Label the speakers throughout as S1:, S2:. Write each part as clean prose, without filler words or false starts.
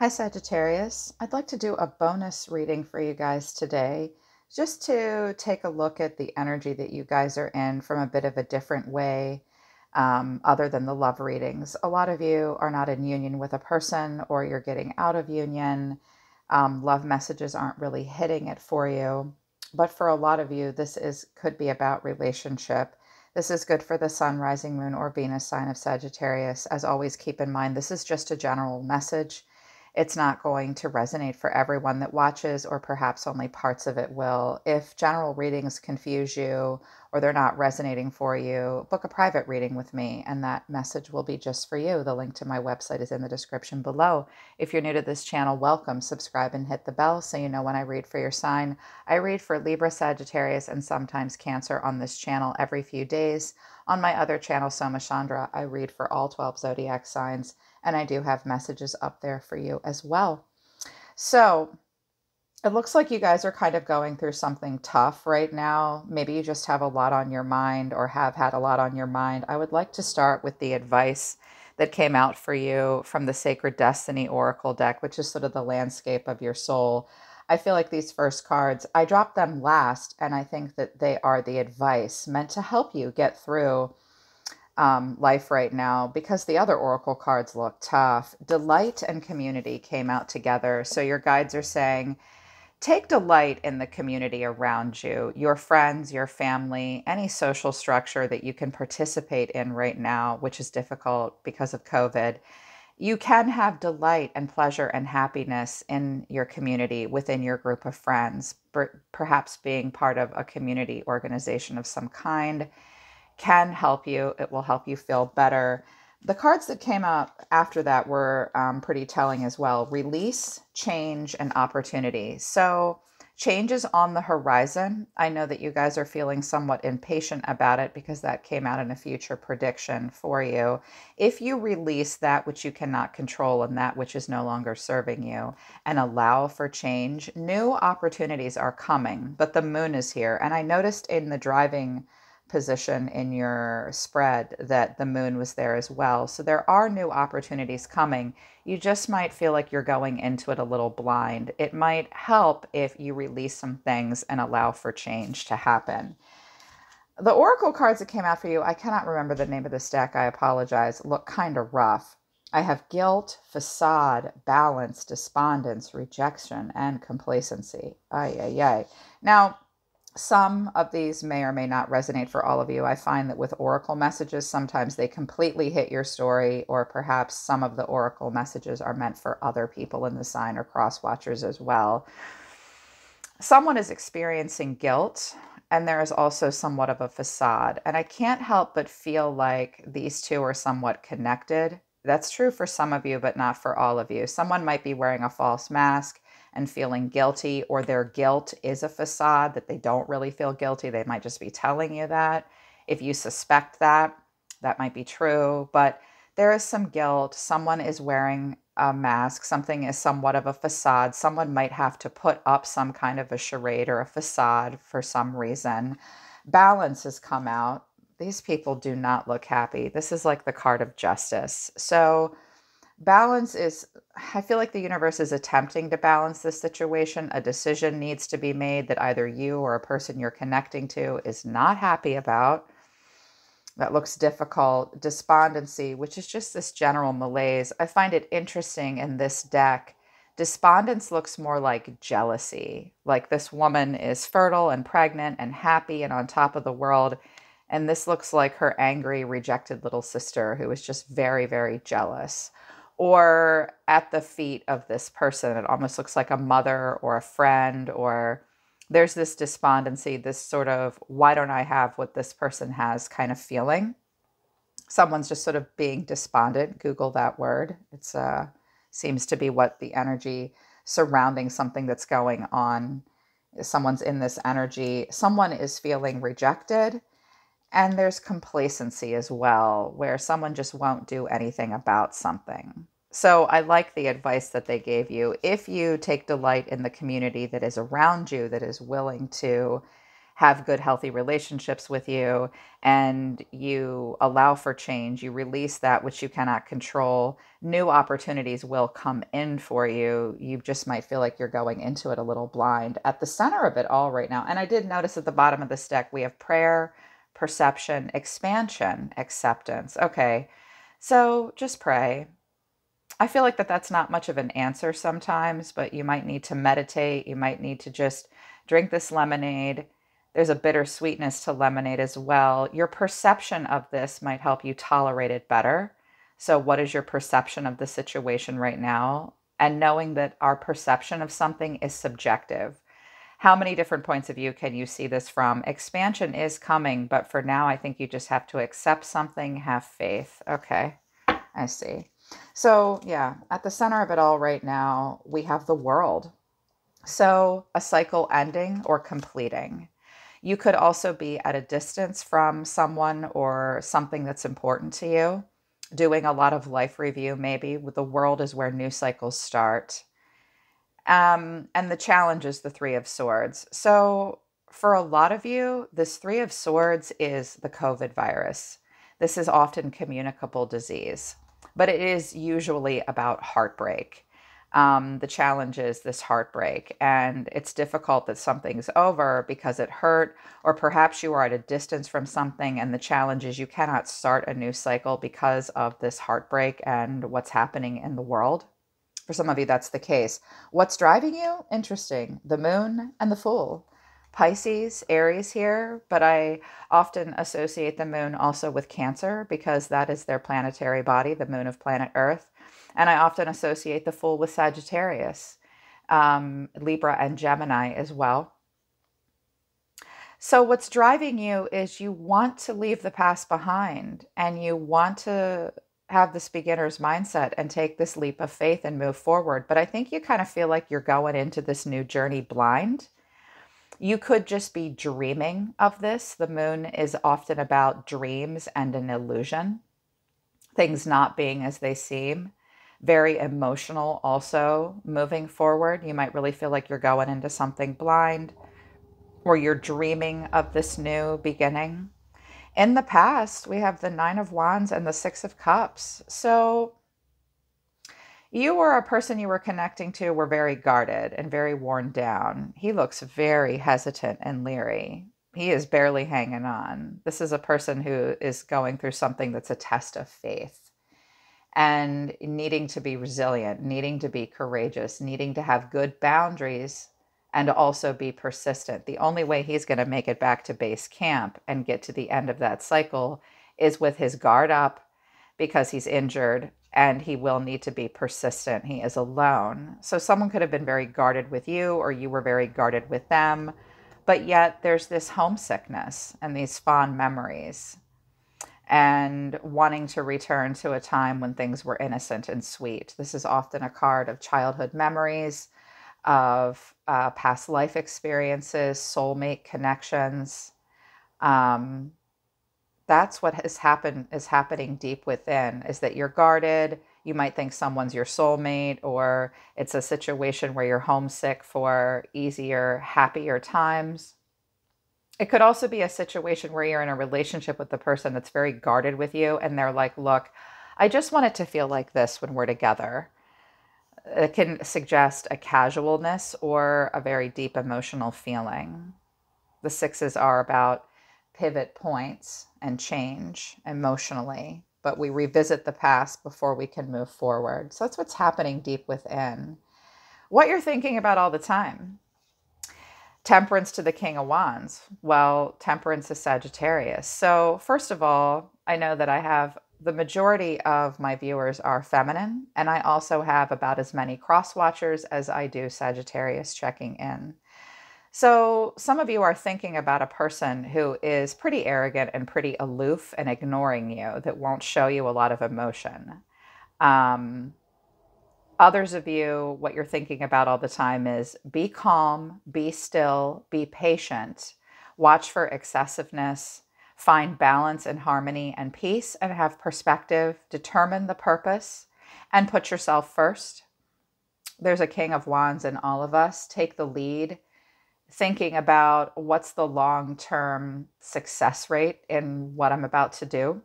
S1: Hi Sagittarius. I'd like to do a bonus reading for you guys today, just to take a look at the energy that you guys are in from a bit of a different way, other than the love readings. A lot of you are not in union with a person or you're getting out of union. Love messages aren't really hitting it for you. But for a lot of you, could be about relationship. This is good for the sun, rising moon, or Venus sign of Sagittarius. As always, keep in mind, this is just a general message. It's not going to resonate for everyone that watches, or perhaps only parts of it will. If general readings confuse you or they're not resonating for you, book a private reading with me and that message will be just for you. The link to my website is in the description below. If you're new to this channel, welcome, subscribe, and hit the bell so you know when I read for your sign. I read for Libra, Sagittarius, and sometimes Cancer on this channel every few days. On my other channel, Soma Chandra, I read for all 12 zodiac signs. And I do have messages up there for you as well. So it looks like you guys are kind of going through something tough right now. Maybe you just have a lot on your mind or have had a lot on your mind. I would like to start with the advice that came out for you from the Sacred Destiny Oracle deck, which is sort of the landscape of your soul. I feel like these first cards, I dropped them last, and I think that they are the advice meant to help you get through life right now, because the other oracle cards look tough. Delight and community came out together. So your guides are saying, take delight in the community around you, your friends, your family, any social structure that you can participate in right now, which is difficult because of COVID. You can have delight and pleasure and happiness in your community, within your group of friends, perhaps being part of a community organization of some kind can help you. It will help you feel better. The cards that came out after that were pretty telling as well. Release, change, and opportunity. So change is on the horizon. I know that you guys are feeling somewhat impatient about it because that came out in a future prediction for you. If you release that which you cannot control and that which is no longer serving you and allow for change, new opportunities are coming, but the moon is here. And I noticed in the driving position in your spread that the moon was there as well. So there are new opportunities coming. You just might feel like you're going into it a little blind. It might help if you release some things and allow for change to happen. The oracle cards that came out for you, I cannot remember the name of this deck, I apologize, look kind of rough. I have guilt, facade, balance, despondence, rejection, and complacency. Ay, ay, ay. Now, some of these may or may not resonate for all of you. I find that with oracle messages, sometimes they completely hit your story, or perhaps some of the oracle messages are meant for other people in the sign or cross watchers as well. Someone is experiencing guilt, and there is also somewhat of a facade. And I can't help but feel like these two are somewhat connected. That's true for some of you, but not for all of you. Someone might be wearing a false mask and feeling guilty, or their guilt is a facade, that they don't really feel guilty. They might just be telling you that. If you suspect that, that might be true, but there is some guilt. Someone is wearing a mask. Something is somewhat of a facade. Someone might have to put up some kind of a charade or a facade for some reason. Balance has come out. These people do not look happy. This is like the card of justice. So balance is, I feel like the universe is attempting to balance this situation. A decision needs to be made that either you or a person you're connecting to is not happy about. That looks difficult. Despondency, which is just this general malaise. I find it interesting in this deck. Despondence looks more like jealousy. Like this woman is fertile and pregnant and happy and on top of the world. And this looks like her angry, rejected little sister who is just very, very jealous. Or at the feet of this person, it almost looks like a mother or a friend, or there's this despondency, this sort of, why don't I have what this person has kind of feeling. Someone's just sort of being despondent. Google that word. It's seems to be what the energy surrounding something that's going on. Someone's in this energy. Someone is feeling rejected. And there's complacency as well, where someone just won't do anything about something. So I like the advice that they gave you. If you take delight in the community that is around you, that is willing to have good, healthy relationships with you, and you allow for change, you release that which you cannot control, new opportunities will come in for you. You just might feel like you're going into it a little blind. At the center of it all right now, and I did notice at the bottom of this deck, we have prayer, perception, expansion, acceptance. Okay, so just pray. I feel like that's not much of an answer sometimes, but you might need to meditate. You might need to just drink this lemonade. There's a bittersweetness to lemonade as well. Your perception of this might help you tolerate it better. So what is your perception of the situation right now? And knowing that our perception of something is subjective. How many different points of view can you see this from? Expansion is coming, but for now, I think you just have to accept something, have faith. Okay, I see. So yeah, at the center of it all right now, we have the World. So a cycle ending or completing. You could also be at a distance from someone or something that's important to you, doing a lot of life review maybe. The World is where new cycles start. And the challenge is the Three of Swords. So for a lot of you, this Three of Swords is the COVID virus. This is often communicable disease, but it is usually about heartbreak. The challenge is this heartbreak, and it's difficult that something's over because it hurt, or perhaps you are at a distance from something, and the challenge is you cannot start a new cycle because of this heartbreak and what's happening in the world. For some of you, that's the case. What's driving you? Interesting. The Moon and the Fool. Pisces, Aries here, but I often associate the Moon also with Cancer because that is their planetary body, the Moon of planet Earth. And I often associate the Fool with Sagittarius, Libra and Gemini as well. So what's driving you is you want to leave the past behind, and you want to have this beginner's mindset and take this leap of faith and move forward. But I think you kind of feel like you're going into this new journey blind. You could just be dreaming of this. The Moon is often about dreams and an illusion, things not being as they seem. Very emotional also moving forward. You might really feel like you're going into something blind, or you're dreaming of this new beginning. In the past, we have the Nine of Wands and the Six of Cups. So you or a person you were connecting to were very guarded and very worn down. He looks very hesitant and leery. He is barely hanging on. This is a person who is going through something that's a test of faith and needing to be resilient, needing to be courageous, needing to have good boundaries and also be persistent. The only way he's going to make it back to base camp and get to the end of that cycle is with his guard up, because he's injured and he will need to be persistent. He is alone. So someone could have been very guarded with you, or you were very guarded with them, but yet there's this homesickness and these fond memories and wanting to return to a time when things were innocent and sweet. This is often a card of childhood memories, of past life experiences, soulmate connections. That's what is happening deep within, is that you're guarded. You might think someone's your soulmate, or it's a situation where you're homesick for easier, happier times. It could also be a situation where you're in a relationship with the person that's very guarded with you, and they're like, look, I just want it to feel like this when we're together. It can suggest a casualness or a very deep emotional feeling. The sixes are about pivot points and change emotionally, but we revisit the past before we can move forward. So that's what's happening deep within. What you're thinking about all the time. Temperance to the King of Wands. Well, Temperance is Sagittarius. So first of all, I know that I have the majority of my viewers are feminine, and I also have about as many cross watchers as I do Sagittarius checking in. So some of you are thinking about a person who is pretty arrogant and pretty aloof and ignoring you, that won't show you a lot of emotion. Others of you, what you're thinking about all the time is be calm, be still, be patient, watch for excessiveness, find balance and harmony and peace, and have perspective, determine the purpose, and put yourself first. There's a King of Wands in all of us. Take the lead thinking about what's the long-term success rate in what I'm about to do.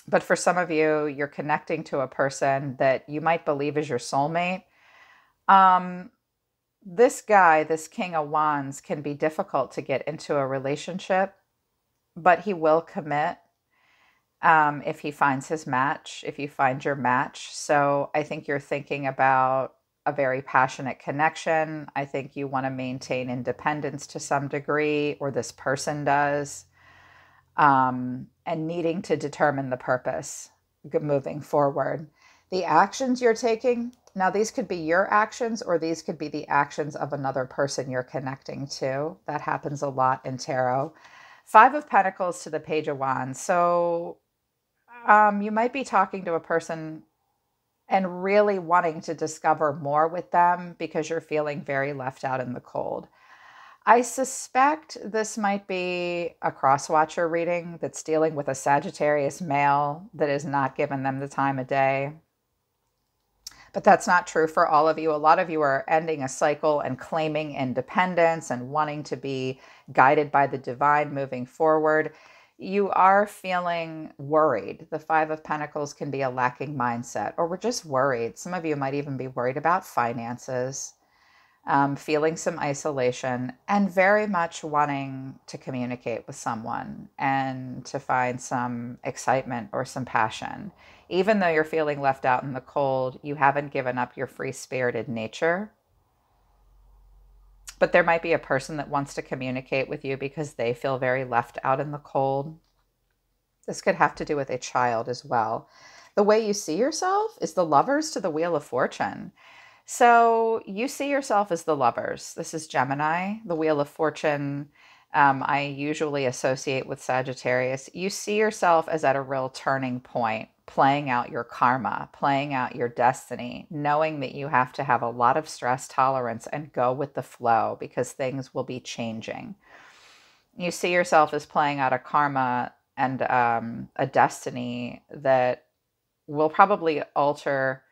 S1: But for some of you, you're connecting to a person that you might believe is your soulmate. Um, this guy, this King of Wands, can be difficult to get into a relationship, but he will commit if he finds his match, if you find your match. So I think you're thinking about a very passionate connection. I think you want to maintain independence to some degree, or this person does, and needing to determine the purpose moving forward. The actions you're taking, now these could be your actions, or these could be the actions of another person you're connecting to. That happens a lot in tarot. Five of Pentacles to the Page of Wands. So you might be talking to a person and really wanting to discover more with them because you're feeling very left out in the cold. I suspect this might be a cross-watcher reading that's dealing with a Sagittarius male that is not giving them the time of day. But that's not true for all of you. A lot of you are ending a cycle and claiming independence and wanting to be guided by the divine moving forward. You are feeling worried. The Five of Pentacles can be a lacking mindset, or we're just worried. Some of you might even be worried about finances, feeling some isolation, and very much wanting to communicate with someone and to find some excitement or some passion. Even though you're feeling left out in the cold, you haven't given up your free-spirited nature. But there might be a person that wants to communicate with you because they feel very left out in the cold. This could have to do with a child as well. The way you see yourself is the Lovers to the Wheel of Fortune. So you see yourself as the Lovers. This is Gemini. The Wheel of Fortune, I usually associate with Sagittarius. You see yourself as at a real turning point, playing out your karma, playing out your destiny, knowing that you have to have a lot of stress tolerance and go with the flow because things will be changing. You see yourself as playing out a karma and a destiny that will probably alter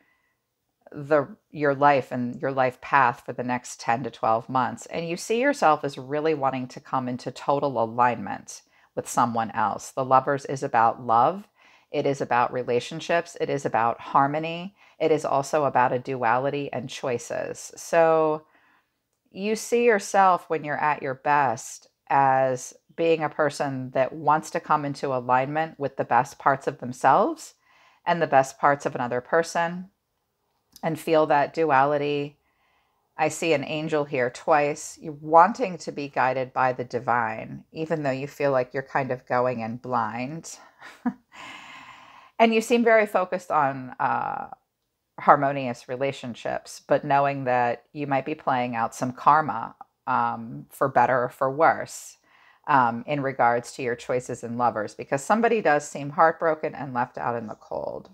S1: your life and your life path for the next 10 to 12 months. And you see yourself as really wanting to come into total alignment with someone else. The Lovers is about love. It is about relationships. It is about harmony. It is also about a duality and choices. So you see yourself when you're at your best as being a person that wants to come into alignment with the best parts of themselves and the best parts of another person, and feel that duality. I see an angel here twice. You're wanting to be guided by the divine, even though you feel like you're kind of going in blind. And you seem very focused on harmonious relationships, but knowing that you might be playing out some karma, for better or for worse, in regards to your choices in lovers, because somebody does seem heartbroken and left out in the cold.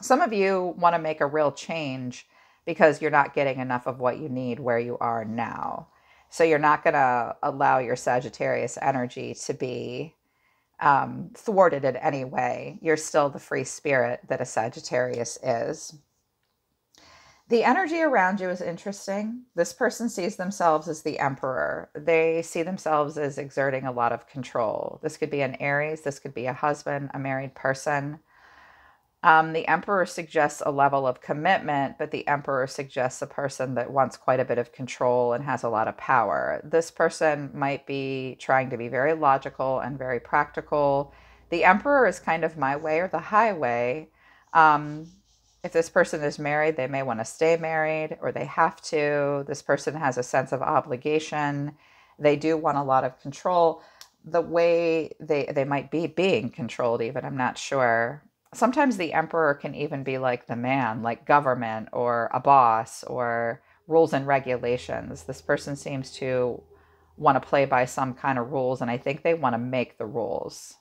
S1: Some of you want to make a real change because you're not getting enough of what you need where you are now. So you're not going to allow your Sagittarius energy to be thwarted in any way. You're still the free spirit that a Sagittarius is. The energy around you is interesting. This person sees themselves as the emperor. They see themselves as exerting a lot of control. This could be an Aries. This could be a husband, a married person. The emperor suggests a level of commitment, but the emperor suggests a person that wants quite a bit of control and has a lot of power. This person might be trying to be very logical and very practical. The emperor is kind of my way or the highway. If this person is married, they may want to stay married, or they have to. This person has a sense of obligation. They do want a lot of control. The way they might be being controlled even, I'm not sure. Sometimes the emperor can even be like the man, like government or a boss or rules and regulations. This person seems to want to play by some kind of rules, and I think they want to make the rules.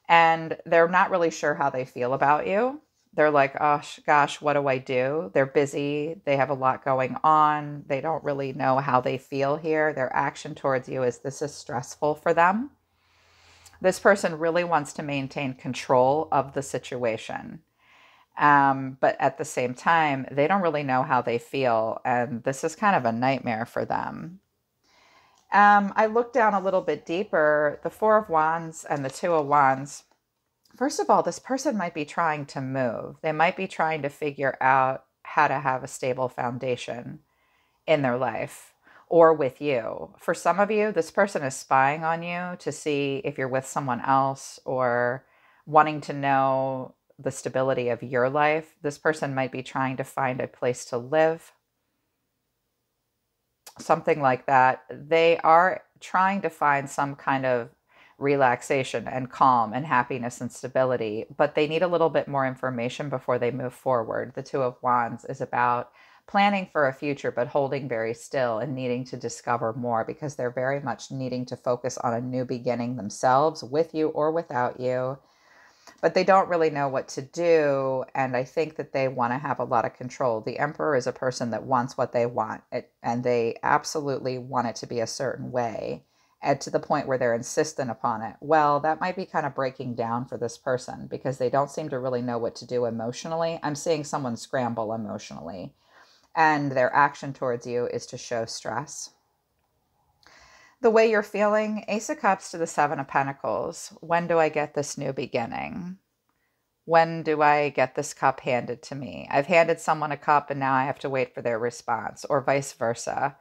S1: And they're not really sure how they feel about you. They're like, oh gosh, what do I do? They're busy. They have a lot going on. They don't really know how they feel here. Their action towards you is this is stressful for them. This person really wants to maintain control of the situation. But at the same time, they don't really know how they feel. And this is kind of a nightmare for them. I looked down a little bit deeper, the Four of Wands and the Two of Wands. First of all, this person might be trying to move. They might be trying to figure out how to have a stable foundation in their life or with you. For some of you, this person is spying on you to see if you're with someone else or wanting to know the stability of your life. This person might be trying to find a place to live, something like that. They are trying to find some kind of relaxation and calm and happiness and stability, but they need a little bit more information before they move forward. The Two of Wands is about planning for a future, but holding very still and needing to discover more because they're very much needing to focus on a new beginning themselves, with you or without you. But they don't really know what to do. And I think that they want to have a lot of control. The Emperor is a person that wants what they want, and they absolutely want it to be a certain way, and to the point where they're insistent upon it. Well, that might be kind of breaking down for this person because they don't seem to really know what to do emotionally. I'm seeing someone scramble emotionally, and their action towards you is to show stress. The way you're feeling, Ace of Cups to the Seven of Pentacles. When do I get this new beginning? When do I get this cup handed to me? I've handed someone a cup and now I have to wait for their response, or vice versa.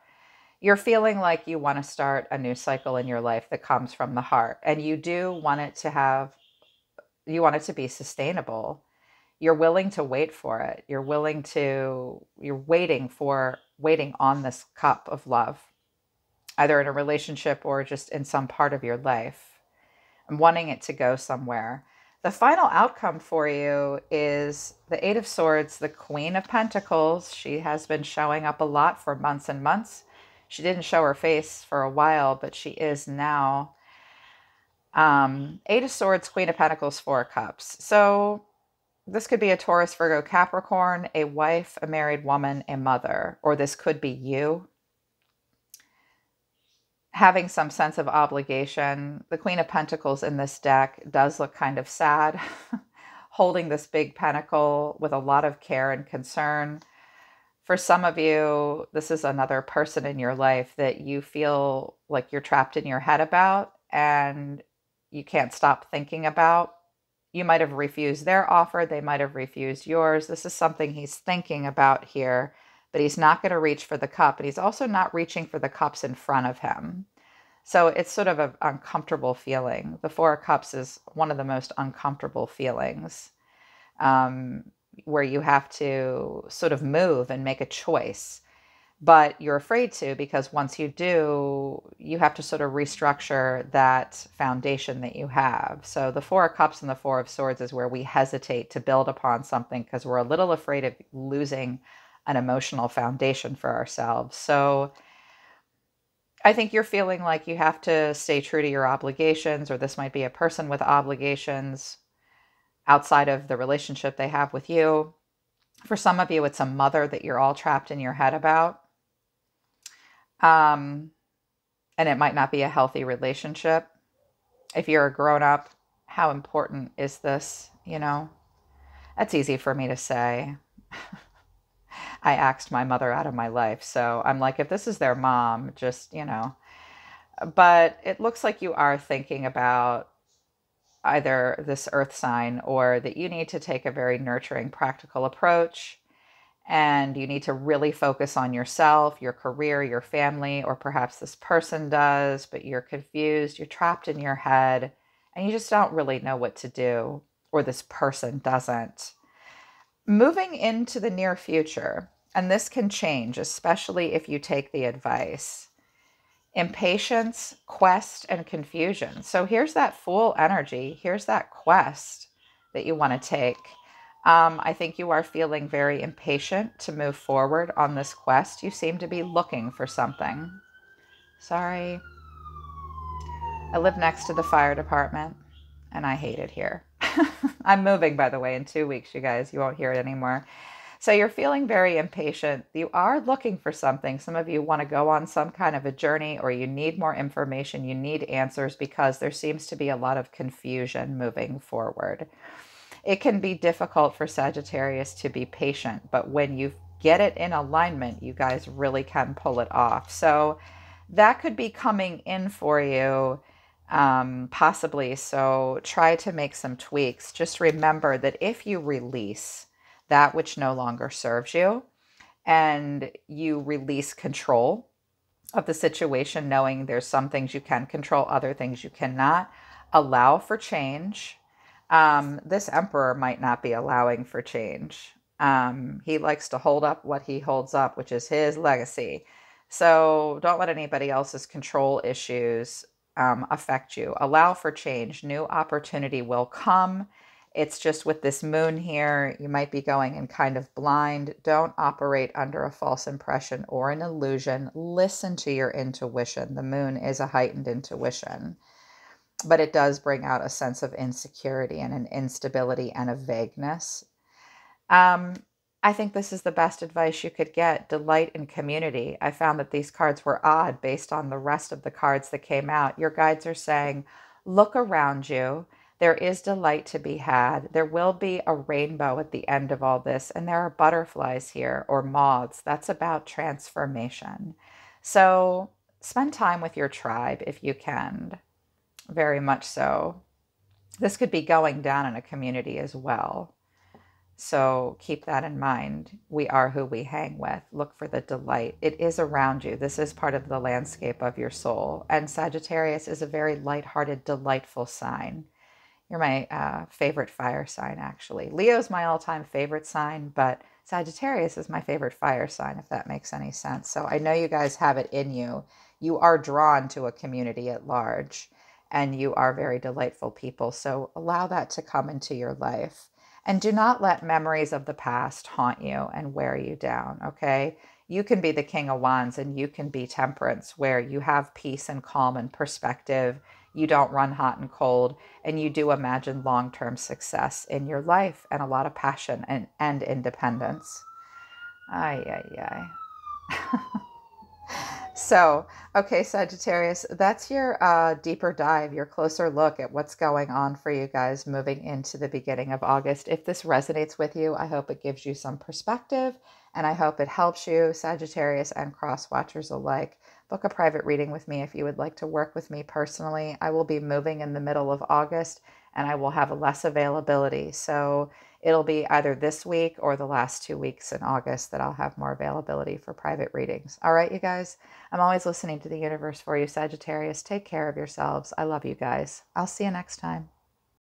S1: You're feeling like you want to start a new cycle in your life that comes from the heart, and you do want it to have, you want it to be sustainable. You're willing to wait for it. You're waiting on this cup of love, either in a relationship or just in some part of your life, and wanting it to go somewhere. The final outcome for you is the Eight of Swords, the Queen of Pentacles. She has been showing up a lot for months and months. She didn't show her face for a while, but she is now. Eight of Swords, Queen of Pentacles, Four of Cups. So this could be a Taurus, Virgo, Capricorn, a wife, a married woman, a mother, or this could be you having some sense of obligation. The Queen of Pentacles in this deck does look kind of sad, holding this big pentacle with a lot of care and concern. For some of you, this is another person in your life that you feel like you're trapped in your head about and you can't stop thinking about. You might have refused their offer. They might have refused yours. This is something he's thinking about here, but he's not going to reach for the cup. And he's also not reaching for the cups in front of him. So it's sort of an uncomfortable feeling. The Four of Cups is one of the most uncomfortable feelings, where you have to sort of move and make a choice. But you're afraid to, because once you do, you have to sort of restructure that foundation that you have. So the Four of Cups and the Four of Swords is where we hesitate to build upon something because we're a little afraid of losing an emotional foundation for ourselves. So I think you're feeling like you have to stay true to your obligations, or this might be a person with obligations outside of the relationship they have with you. For some of you, it's a mother that you're all trapped in your head about. And it might not be a healthy relationship. If you're a grown-up, how important is this? You know, that's easy for me to say. I axed my mother out of my life. So I'm like, if this is their mom, just, you know. But it looks like you are thinking about either this earth sign, or that you need to take a very nurturing, practical approach. And you need to really focus on yourself, your career, your family, or perhaps this person does, but you're confused, you're trapped in your head, and you just don't really know what to do, or this person doesn't. Moving into the near future, and this can change, especially if you take the advice. Impatience, quest, and confusion. So here's that Fool energy. Here's that quest that you want to take. I think you are feeling very impatient to move forward on this quest. You seem to be looking for something. Sorry. I live next to the fire department, and I hate it here. I'm moving, by the way, in 2 weeks, you guys. You won't hear it anymore. So you're feeling very impatient. You are looking for something. Some of you want to go on some kind of a journey, or you need more information. You need answers because there seems to be a lot of confusion moving forward. It can be difficult for Sagittarius to be patient, but when you get it in alignment, you guys really can pull it off. So that could be coming in for you, possibly. So try to make some tweaks. Just remember that if you release that which no longer serves you and you release control of the situation, knowing there's some things you can control, other things you cannot, allow for change. This emperor might not be allowing for change. He likes to hold up what he holds up, which is his legacy. So don't let anybody else's control issues affect you. Allow for change. New opportunity will come. It's just with this moon here, you might be going in kind of blind. Don't operate under a false impression or an illusion. Listen to your intuition. The moon is a heightened intuition, but it does bring out a sense of insecurity and an instability and a vagueness. I think this is the best advice you could get. Delight in community. I found that these cards were odd based on the rest of the cards that came out. Your guides are saying, look around you. There is delight to be had. There will be a rainbow at the end of all this, and there are butterflies here, or moths. That's about transformation. So spend time with your tribe if you can. Very much so. This could be going down in a community as well. So keep that in mind. We are who we hang with. Look for the delight. It is around you. This is part of the landscape of your soul. And Sagittarius is a very lighthearted, delightful sign. You're my favorite fire sign, actually. Leo's my all-time favorite sign, but Sagittarius is my favorite fire sign, if that makes any sense. So I know you guys have it in you. You are drawn to a community at large, and you are very delightful people. So allow that to come into your life. And do not let memories of the past haunt you and wear you down, okay? You can be the King of Wands and you can be Temperance, where you have peace and calm and perspective. You don't run hot and cold, and you do imagine long-term success in your life and a lot of passion and independence. Ay, ay, ay. So, okay, Sagittarius, that's your deeper dive, your closer look at what's going on for you guys moving into the beginning of August. If this resonates with you, I hope it gives you some perspective, and I hope it helps you, Sagittarius and cross watchers alike. Book a private reading with me if you would like to work with me personally. I will be moving in the middle of August, and I will have less availability. So it'll be either this week or the last 2 weeks in August that I'll have more availability for private readings. All right, you guys? I'm always listening to the universe for you, Sagittarius. Take care of yourselves. I love you guys. I'll see you next time.